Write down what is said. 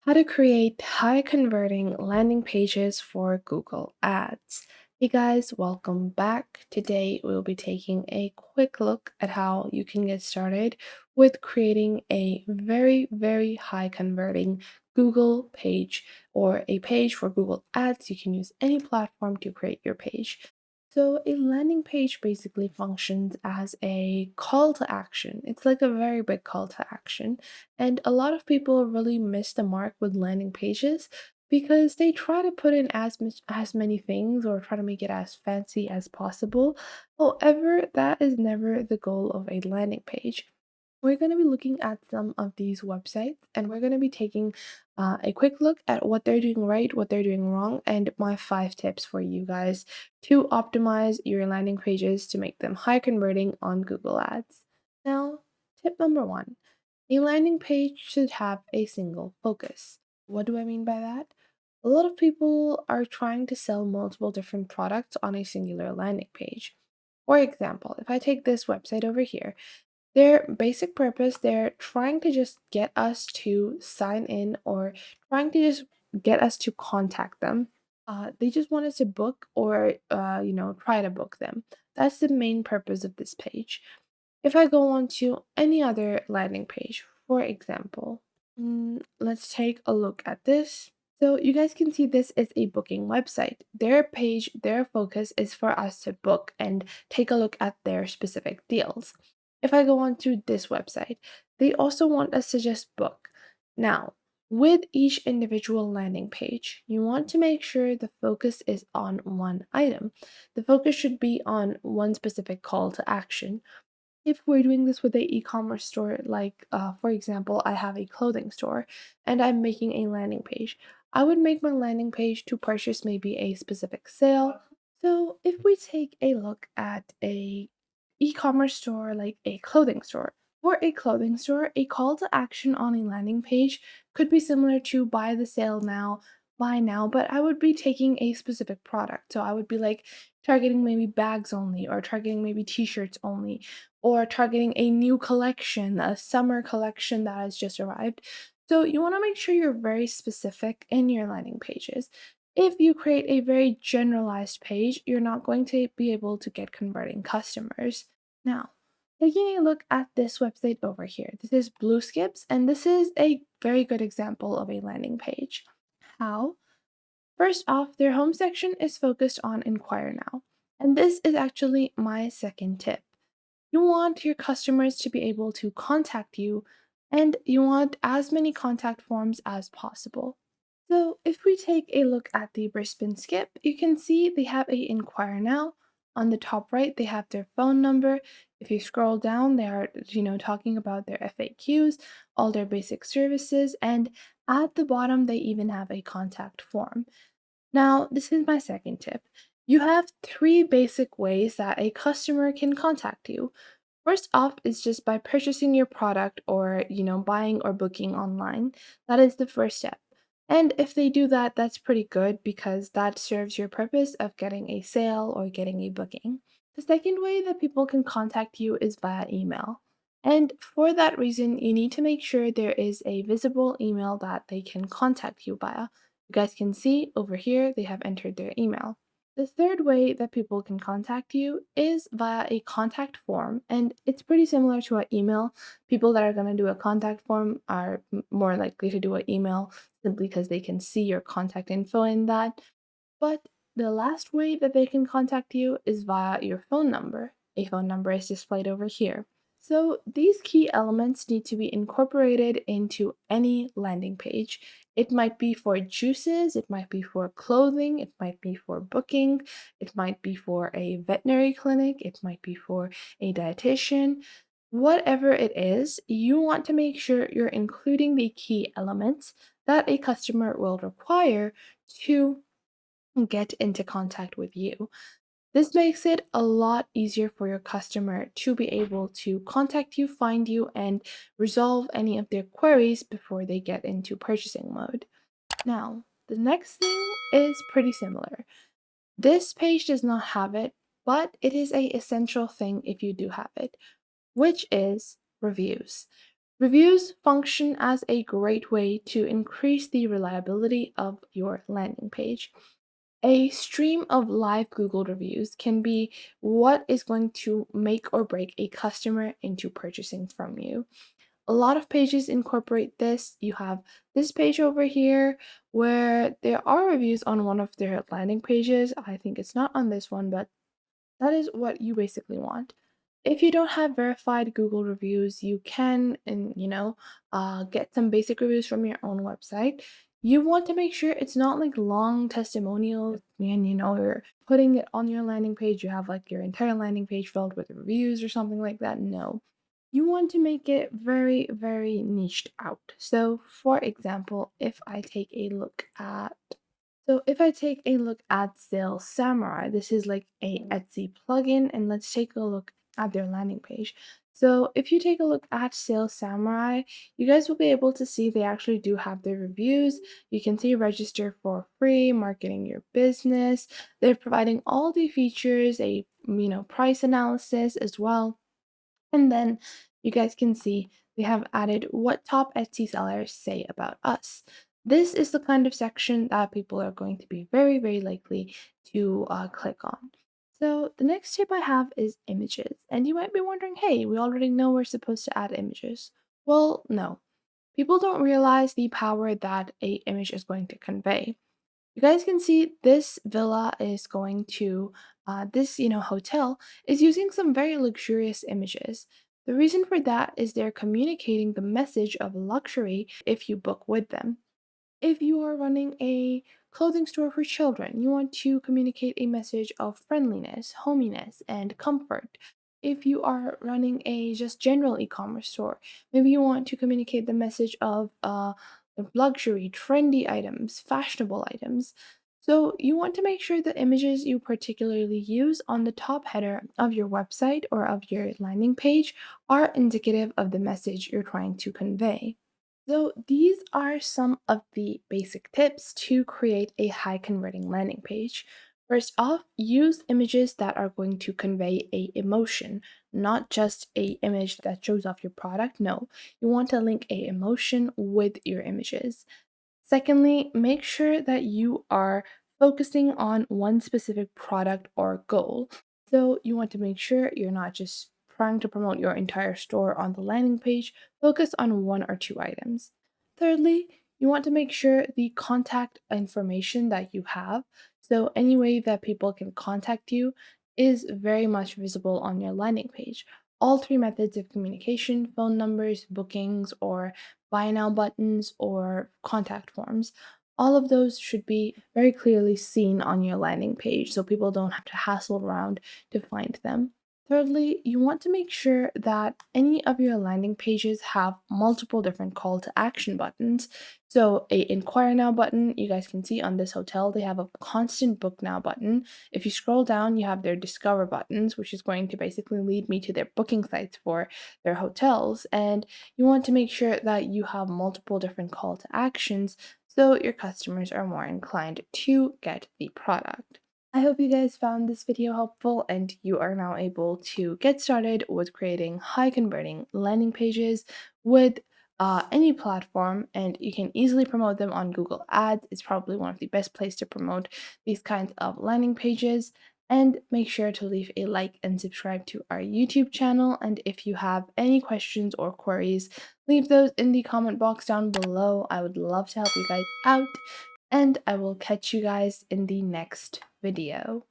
How to create high converting landing pages for Google Ads. Hey guys, welcome back. Today we'll be taking a quick look at how you can get started with creating a very high converting Google page or a page for Google Ads. You can use any platform to create your page. So, a landing page basically functions as a call to action. It's like a very big call to action. And a lot of people really miss the mark with landing pages because they try to put in as many things or try to make it as fancy as possible. However, that is never the goal of a landing page. We're going to be looking at some of these websites and we're going to be taking a quick look at what they're doing right, what they're doing wrong, and my 5 tips for you guys to optimize your landing pages to make them high converting on Google Ads. Now, tip number one, a landing page should have a single focus. What do I mean by that? A lot of people are trying to sell multiple different products on a singular landing page. For example, if I take this website over here, their basic purpose, they're trying to just get us to sign in or trying to just get us to contact them. They just want us to book or, try to book them. That's the main purpose of this page. If I go on to any other landing page, for example, let's take a look at this. So you guys can see this is a booking website. Their page, their focus is for us to book and take a look at their specific deals. If I go on to this website, they also want us to just book. Now, with each individual landing page, you want to make sure the focus is on one item. The focus should be on one specific call to action. If we're doing this with a e-commerce store, like for example, I have a clothing store and I'm making a landing page, I would make my landing page to purchase maybe a specific sale. So if we take a look at a e-commerce store like a clothing store, for a clothing store, a call to action on a landing page could be similar to buy the sale now, buy now, but I would be taking a specific product. So I would be like targeting maybe bags only or targeting maybe t-shirts only or targeting a new collection, a summer collection that has just arrived. So you want to make sure you're very specific in your landing pages. If you create a very generalized page, you're not going to be able to get converting customers. Now, taking a look at this website over here, this is Blue Skips, and this is a very good example of a landing page. How? First off, their home section is focused on Inquire Now, and this is actually my second tip. You want your customers to be able to contact you, and you want as many contact forms as possible. So, if we take a look at the Brisbane Skip, you can see they have a Inquire Now. On the top right, they have their phone number. If you scroll down, they are, talking about their FAQs, all their basic services, and at the bottom, they even have a contact form. Now, this is my second tip. You have 3 basic ways that a customer can contact you. First off is just by purchasing your product or, buying or booking online. That is the first step. And if they do that, that's pretty good because that serves your purpose of getting a sale or getting a booking. The second way that people can contact you is via email. And for that reason, you need to make sure there is a visible email that they can contact you via. You guys can see over here, they have entered their email. The third way that people can contact you is via a contact form, and it's pretty similar to an email. People that are going to do a contact form are more likely to do an email simply because they can see your contact info in that. But the last way that they can contact you is via your phone number. A phone number is displayed over here. So these key elements need to be incorporated into any landing page. It might be for juices, it might be for clothing, it might be for booking, it might be for a veterinary clinic, it might be for a dietitian. Whatever it is, you want to make sure you're including the key elements that a customer will require to get into contact with you. This makes it a lot easier for your customer to be able to contact you, find you, and resolve any of their queries before they get into purchasing mode. Now, the next thing is pretty similar. This page does not have it, but it is a essential thing if you do have it, which is reviews. Reviews function as a great way to increase the reliability of your landing page. A stream of live Google reviews can be what is going to make or break a customer into purchasing from you. A lot of pages incorporate this. You have this page over here where there are reviews on one of their landing pages. I think it's not on this one, but that is what you basically want. If you don't have verified Google reviews, you can, and get some basic reviews from your own website. You want to make sure it's not like long testimonials, and you're putting it on your landing page. You have like your entire landing page filled with reviews or something like that. No, you want to make it very, very niched out. So, for example, if I take a look at Sales Samurai, this is like a Etsy plugin, and let's take a look at their landing page. So if you take a look at Sales Samurai, you guys will be able to see they actually do have their reviews. You can see register for free, marketing your business. They're providing all the features, a price analysis as well. And then you guys can see they have added what top Etsy sellers say about us. This is the kind of section that people are going to be very, very likely to click on. So the next tip I have is images. And you might be wondering, hey, we already know we're supposed to add images. Well, no. People don't realize the power that a image is going to convey. You guys can see this villa is going to this hotel is using some very luxurious images. The reason for that is they're communicating the message of luxury if you book with them. If you are running a clothing store for children, you want to communicate a message of friendliness, hominess, and comfort. If you are running a just general e-commerce store, maybe you want to communicate the message of luxury, trendy items, fashionable items. So you want to make sure the images you particularly use on the top header of your website or of your landing page are indicative of the message you're trying to convey. So, these are some of the basic tips to create a high converting landing page. First off, use images that are going to convey a emotion, not just a image that shows off your product. No, you want to link a emotion with your images. Secondly, make sure that you are focusing on one specific product or goal. So you want to make sure you're not just trying to promote your entire store on the landing page, focus on one or two items. Thirdly, you want to make sure the contact information that you have, so any way that people can contact you, is very much visible on your landing page. All three methods of communication, phone numbers, bookings, or buy now buttons or contact forms. All of those should be very clearly seen on your landing page so people don't have to hassle around to find them. Thirdly, you want to make sure that any of your landing pages have multiple different call to action buttons. So, a inquire now button, you guys can see on this hotel, they have a constant book now button. If you scroll down, you have their discover buttons, which is going to basically lead me to their booking sites for their hotels. And you want to make sure that you have multiple different call to actions so your customers are more inclined to get the product. I hope you guys found this video helpful and you are now able to get started with creating high converting landing pages with any platform, and you can easily promote them on Google Ads. It's probably one of the best places to promote these kinds of landing pages. And make sure to leave a like and subscribe to our YouTube channel. And if you have any questions or queries, leave those in the comment box down below. I would love to help you guys out, and I will catch you guys in the next video.